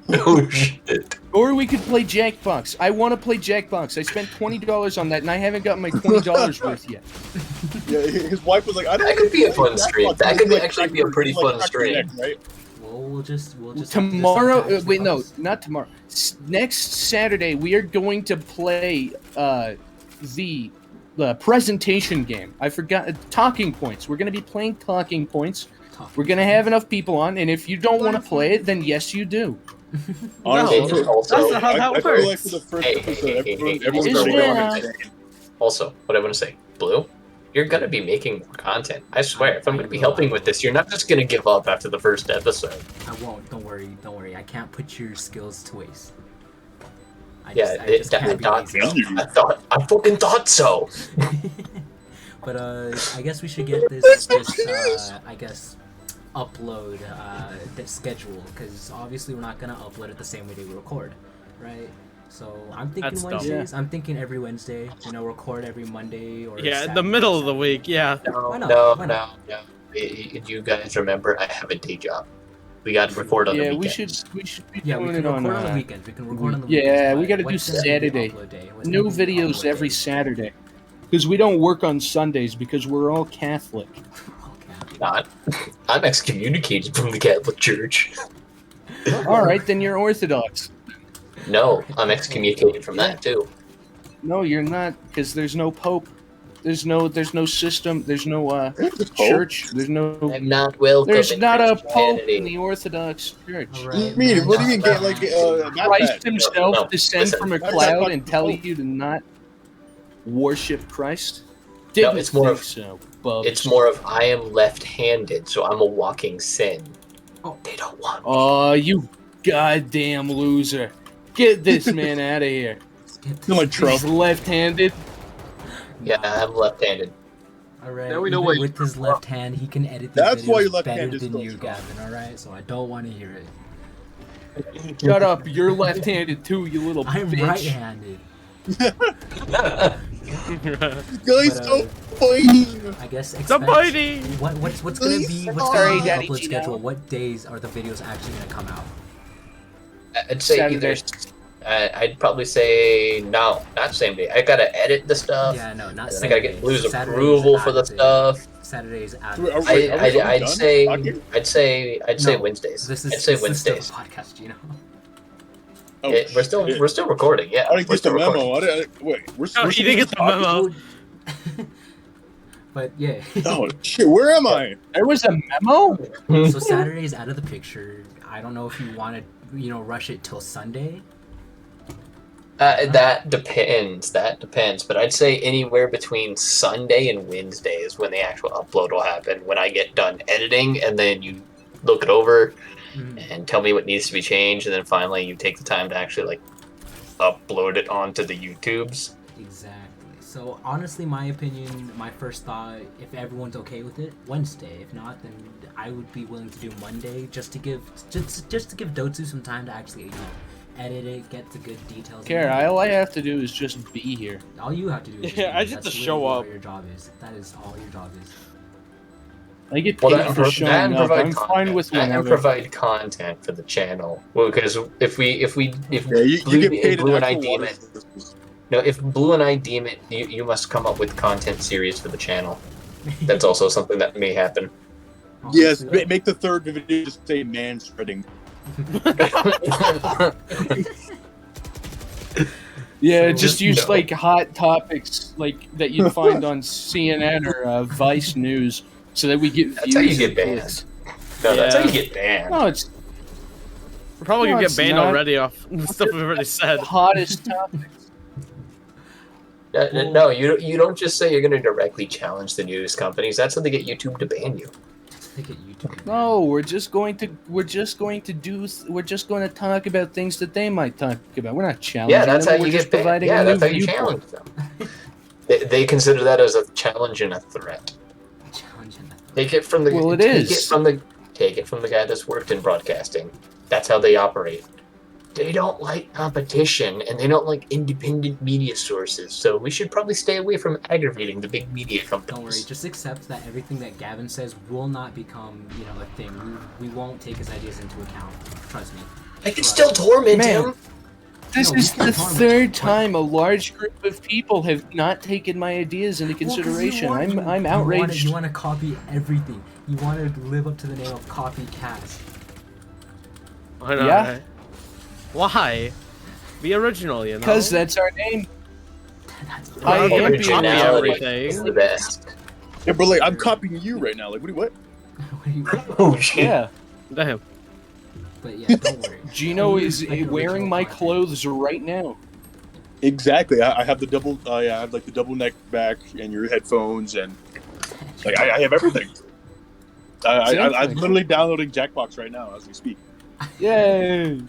Oh shit! Or we could play Jackbox. I want to play Jackbox. I spent $20 on that, and I haven't got my $20 worth yet. yeah, his wife was like, I don't. That could be a fun Jackbox. stream. That He's could like, actually be a pretty he's like, fun crack your stream. neck, right? Well, we'll just Tomorrow, have to wait, no, post. not tomorrow. Next Saturday, we are going to play the presentation game. I forgot Talking Points. We're going to be playing Talking Points. We're going to have enough people on, and if you don't want to play it, then yes, you do. Honestly, No. for- Also, That's not how I that feel like works. for the first Hey, episode, hey, everyone, hey, everyone's hey, gonna hey, go on hey. it. Also, what I want to say, Blue, you're gonna be making more content. I swear, if I'm gonna be helping with this, you're not just gonna give up after the first episode. I won't. Don't worry. Don't worry. I can't put your skills to waste. I Yeah, I just I can't be thought lazy. so. I fucking thought so. But I guess we should get this I guess upload the schedule, because obviously we're not gonna upload it the same way we record, right? So I'm thinking That's dumb. Wednesdays. I'm thinking every Wednesday. Record every Monday or Yeah, in the Saturday, middle of the Saturday. week, yeah. Why not? No. Why not? You guys remember, I have a day job. We got to record on the Yeah, weekends. we should be Yeah, we doing can it record on. on the weekends. We can record on the yeah, weekends. we but gotta do what's gonna be the Saturday. upload day? What's New gonna be the videos upload every day? Saturday. Because we don't work on Sundays because we're all Catholic. Okay. Not. I'm excommunicated from the Catholic Church. All right, then you're Orthodox. No, I'm excommunicated from that too. No, you're not, because there's no Pope. There's no system. There's no Pope? church. There's no. I'm not welcome. There's in not a Pope Christianity. in the Orthodox Church. All What right, do you mean? man, What do you mean? that's Get like fine. not Christ that. himself No, descend listen. from a That's cloud not and the tell Pope. you to not worship Christ? No, Didn't it's more think of- so, Bubs. It's more of I am left-handed, so I'm a walking sin. Oh. They don't want me. Oh, you goddamn loser! Get this man out of here. You're like Trump. He's left-handed. Yeah, I'm left-handed. All right. Now we know even why you- with his left hand, he can edit these That's videos why you better left-handed than still you, strong. Gavin. All right, so I don't want to hear it. Shut up! You're left-handed too, you little I'm bitch. right-handed. Guys, But, so funny. I guess expect Somebody! what's gonna be what's Sorry, gonna be the Daddy upload Gino. schedule? What days are the videos actually gonna come out? I'd say Saturday. either. I'd probably say no, not same day. I gotta edit the stuff. Yeah, no, not and then I gotta get Saturdays. Blue's Saturdays approval for the after- stuff. Saturdays after. Wait, are we- are we I'd done? say Okay. I'd say No, Wednesdays. This is I'd say this is still Wednesdays. a podcast, you know. Oh, We're still recording. Yeah, I didn't we're get the still memo. recording. Wait, we're Oh, we're you didn't get the memo. But yeah. Oh shit, where am I? There was a memo. So Saturday's out of the picture. I don't know if you want to, rush it till Sunday. That depends. But I'd say anywhere between Sunday and Wednesday is when the actual upload will happen. When I get done editing, and then you look it over and tell me what needs to be changed, and then finally you take the time to actually upload it onto the YouTubes. Exactly. So honestly, my opinion, my first thought, if everyone's okay with it, Wednesday. If not, then I would be willing to do Monday, just to give Dotsu some time to actually edit it, get the good details. Care, all I have to do is just be here. All you have to do is Yeah, I just have that's to show literally up. All your job is. That is all your job is. I get Well, paid for showing up. I'm fine with and whatever. provide content for the channel. Well, because if Yeah, Blue, you get paid Blue in and I actual deem water it, sources. no, if Blue and I deem it, you must come up with content series for the channel. That's also something that may happen. Yes, Honestly, make the third video just say man spreading. Yeah, So, just use no. like hot topics like that you'd find on CNN or Vice News, so that we get That's how you views get and banned. clicks. No, that's how Yeah. you get banned. No, it's We're probably No, gonna it's get banned not. already off the stuff we've already said. the hottest topic. No, you don't just say you're going to directly challenge the news companies. That's how they get YouTube to ban you. they get YouTube. No, we're just going to talk about things that they might talk about. We're not challenging Yeah, that's them. how We're you just get banned. providing Yeah, a that's new how you viewpoint. challenge them. They consider that as a challenge and a threat. Challenging that. Take it from the Well, it take is. it from the guy that's worked in broadcasting. That's how they operate. They don't like competition and they don't like independent media sources. So we should probably stay away from aggravating the big media companies. Don't worry, just accept that everything that Gavin says will not become, a thing. We won't take his ideas into account. Trust me. I can still torment Man. him. This No, is we can't the harm it. third What? time a large group of people have not taken my ideas into consideration. I'm outraged. You want to copy everything. You want to live up to the name of Copycast. Why not? Yeah. Right? Why? Be original, you know. Because that's our name. That's I am being Originality everything. is the best. Yeah, but like I'm copying you right now. Like what? what do you- Oh shit. Yeah. Damn. But yeah, don't worry. Gino Only is like wearing original my content. clothes right now. Exactly. I have the double. I have like the double neck back and your headphones and like I have everything. I'm Exactly. literally downloading Jackbox right now as we speak. Yay!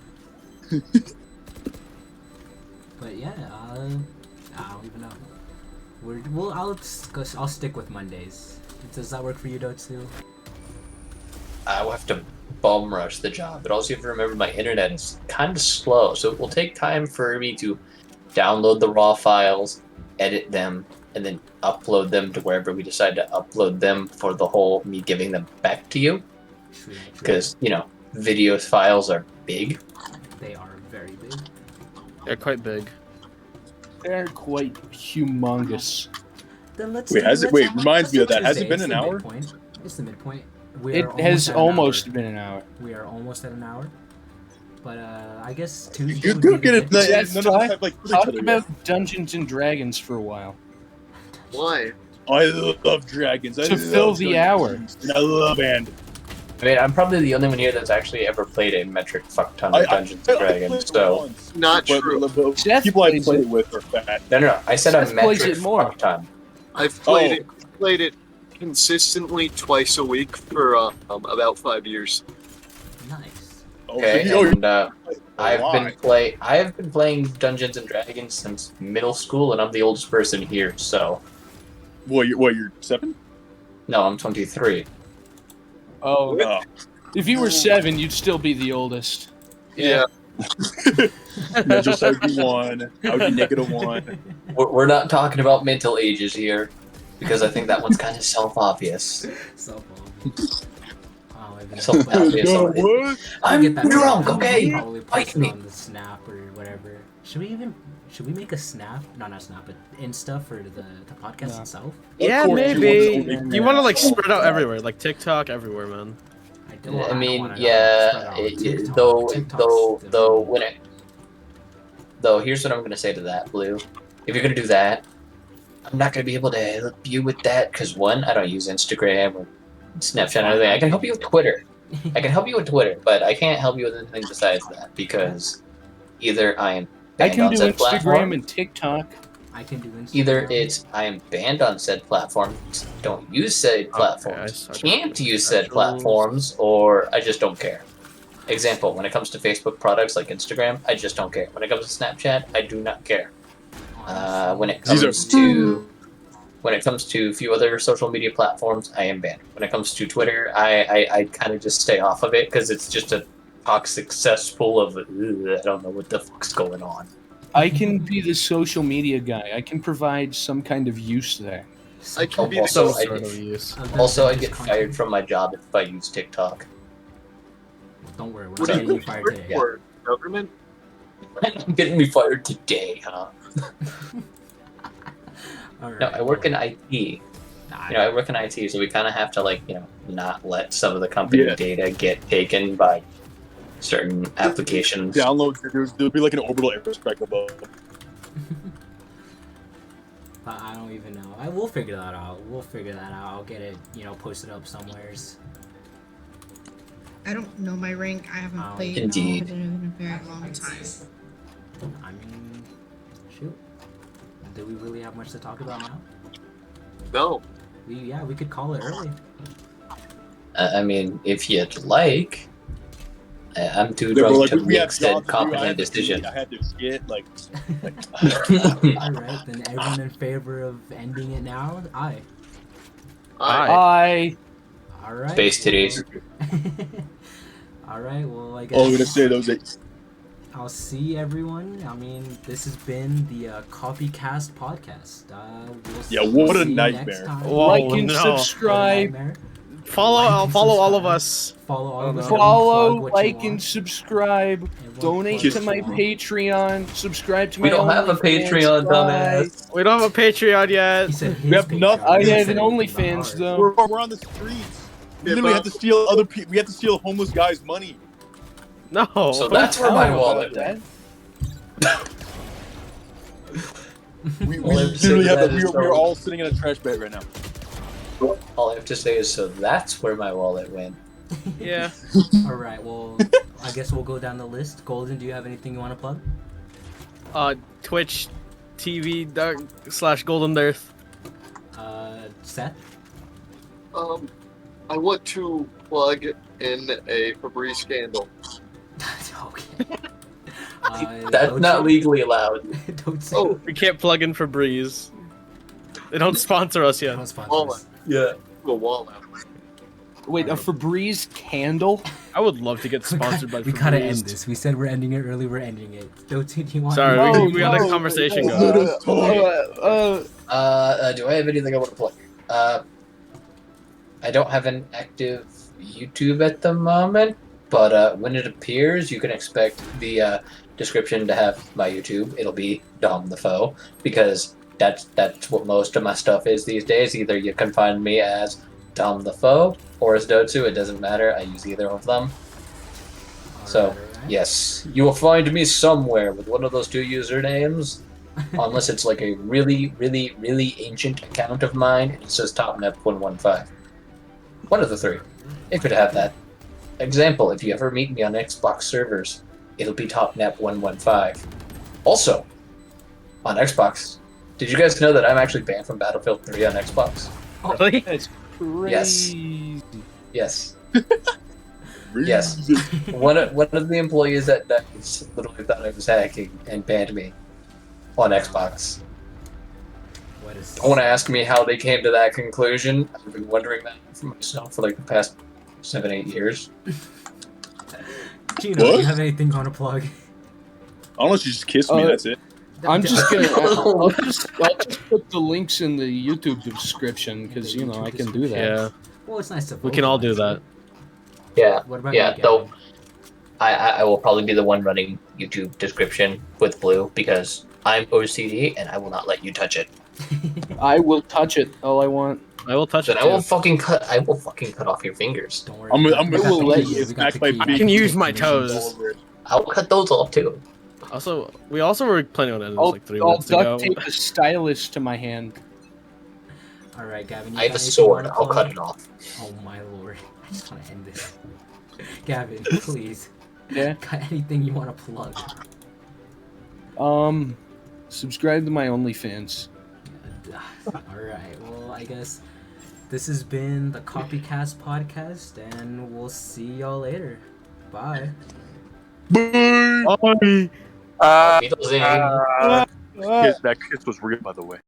But yeah, I don't even know. I'll stick with Mondays. Does that work for you, Dotsu? I will have to bum rush the job, but also you have to remember my internet is kind of slow, so it will take time for me to download the raw files, edit them, and then upload them to wherever we decide to upload them for the whole me giving them back to you. True. Because, video files are big. They are very big. They're quite big. They're quite humongous. Then let's. Wait, reminds me of that. Has it been It's an the hour? midpoint. It's the midpoint. We It are has at an almost hour. been an hour. We are almost at an hour. But I guess Tuesday. Good, would good, be the good. good- Yes, None of us have like killed each Talk other yet. about Dungeons and Dragons for a while. Why? I love dragons. I To love fill the hour. Dungeons. And I love and I mean, I'm probably the only one here that's actually ever played a metric fuck ton of Dungeons I and played Dragons, it so... once, Not but true. Seth people I plays played it. it with are fat. No, I said a Seth plays metric it more. fuck ton. I've played it consistently twice a week for about 5 years. Nice. Okay, and I why? have been playing Dungeons and Dragons since middle school, and I'm the oldest person here, so... You're 7? No, I'm 23. Oh, Oh. if you were 7, you'd still be the oldest. Yeah. Yeah, just like you won. I would be -1. We're not talking about mental ages here, because I think that one's kind of self-obvious. Self-obvious. Oh, I've been Self-obvious. No, what? I get that drunk, I'll okay? Probably Fight post me. on the Snap or whatever. Should we make a Snap? No, not Snap, but Insta for the podcast No. itself? Yeah, course you maybe. want to- You want to like spread out everywhere, like TikTok everywhere, man. I mean, wanna yeah. spread out on TikTok. Though, TikTok's the- though, here's what I'm gonna say to that, Blue. If you're gonna do that, I'm not gonna be able to help you with that because one, I don't use Instagram or Snapchat or anything. I can help you with Twitter. I can help you with Twitter, but I can't help you with anything besides that because either I am I banned can on do said Instagram platform, and TikTok. I can do Instagram. either it's I am banned on said platforms, don't use said platforms, I can't use said Specials. platforms, or I just don't care. Example, when it comes to Facebook products like Instagram, I just don't care. When it comes to Snapchat, I do not care. When it These are- comes to a few other social media platforms, I am banned. When it comes to Twitter, I kind of just stay off of it because it's just a toxic cesspool of I don't know what the fuck's going on. I can be the social media guy. I can provide some kind of use there. I can be the Also, Some I sort get- of use. Also, I get fired from my job if I use TikTok. Don't worry, we're What not do you getting you fired today. for? Government? I'm getting me fired today, huh? Alright, No, I work in IT. Nah, I work in IT, so we kind of have to not let some of the company Yeah. data get taken by certain applications. Download. There'll be like an orbital airstrike above. I don't even know. We'll figure that out. I'll get it, posted up somewheres. I don't know my rank. I haven't Oh, played indeed. in a very long time. I mean, shoot. Do we really have much to talk about now? No. We could call it early. I mean, if you'd like, I'm too They were drunk like, to we have make said jobs to do. I competent had to decision. eat, I had to skit. Like, Alright, then everyone in favor of ending it now? Aye. Aye. Alright. Space titties. Alright, well, I guess. all I'm gonna say those. I'll see everyone. I mean, this has been the Copycast podcast. Yeah, what a see you nightmare. next time. Whoa, Like and no. subscribe. Nightmare. Follow Like and all of subscribe. us. Follow all of us. Follow, Plug what you like, want. and subscribe. Everyone Donate plug to what my you want. Patreon. Subscribe to my We don't have a OnlyFans. Patreon, Bye. dumbass. We don't have a Patreon yet. He said his We have Patreon. nothing. He I didn't have say an anything about OnlyFans ours. though. We're on the streets. We Yeah, literally but- have to steal other people. We have to steal homeless guys' money. No. So that's where my Oh, wallet that- went. We All I have to say literally to have. that is We're all sitting in a trash bag right now. All I have to say is, so that's where my wallet went. Yeah. Alright, well, I guess we'll go down the list. Golden, do you have anything you want to plug? Twitch TV /Golden Earth. Seth? I want to plug in a Febreze scandal. Okay. That's Don't not you- legally allowed. Don't say. Oh, We can't plug in for Breeze. They don't sponsor us yet. Don't sponsor Wallet. us. Yeah. A wall out. Wait, a Febreze candle? I would love to get sponsored by We gotta Febreze. end this. We said we're ending it early. We're ending it. Don't you want? Sorry, No, we got a no, conversation no. going. Do I have anything I want to plug? I don't have an active YouTube at the moment, but when it appears, you can expect the description to have my YouTube. It'll be Dom the Foe, because that's what most of my stuff is these days. Either you can find me as Dom the Foe or as Dotsu. It doesn't matter. I use either of them. So, Alright. yes, you will find me somewhere with one of those two usernames, unless it's like a really, really, really ancient account of mine. It says TopNep115. One of the three. It could have that. Example, if you ever meet me on Xbox servers, it'll be TopNep115. Also, on Xbox, did you guys know that I'm actually banned from Battlefield 3 on Xbox? Really? That's Yes. crazy. Yes. Yes. One of the employees that literally thought I was hacking and banned me on Xbox. What is? Don't want to ask me how they came to that conclusion. I've been wondering that for myself for like the past 7-8 years. Gino, do you What? have anything you want to plug? Unless you just kiss me, that's it. I'm just gonna. I'll just put the links in the YouTube description because I can do that. Yeah. Well, it's nice to. We can all do vocalize that. Yeah. it. What about Yeah, you, though Gavin? I will probably be the one running YouTube description with Blue because I'm OCD and I will not let you touch it. I will touch it. All I want. I will touch Then it I will too. fucking cut off your fingers. Don't worry. I'm we gonna got the let keys, you we got smack the my keys. big- I can use my Permissions. toes. I'll cut those off too. We also were planning on ending this I'll, like 3 I'll minutes ago. duct tape a stylus to my hand. All right, Gavin. You I have got a anything you sword. wanna I'll plug? cut it off. Oh my lord! I just want to end this. Gavin, please. Yeah. Got anything you want to plug? Subscribe to my OnlyFans. Alright, well, I guess this has been the Copycast podcast, and we'll see y'all later. Bye. Bye. Beatles in. That kiss was real, by the way.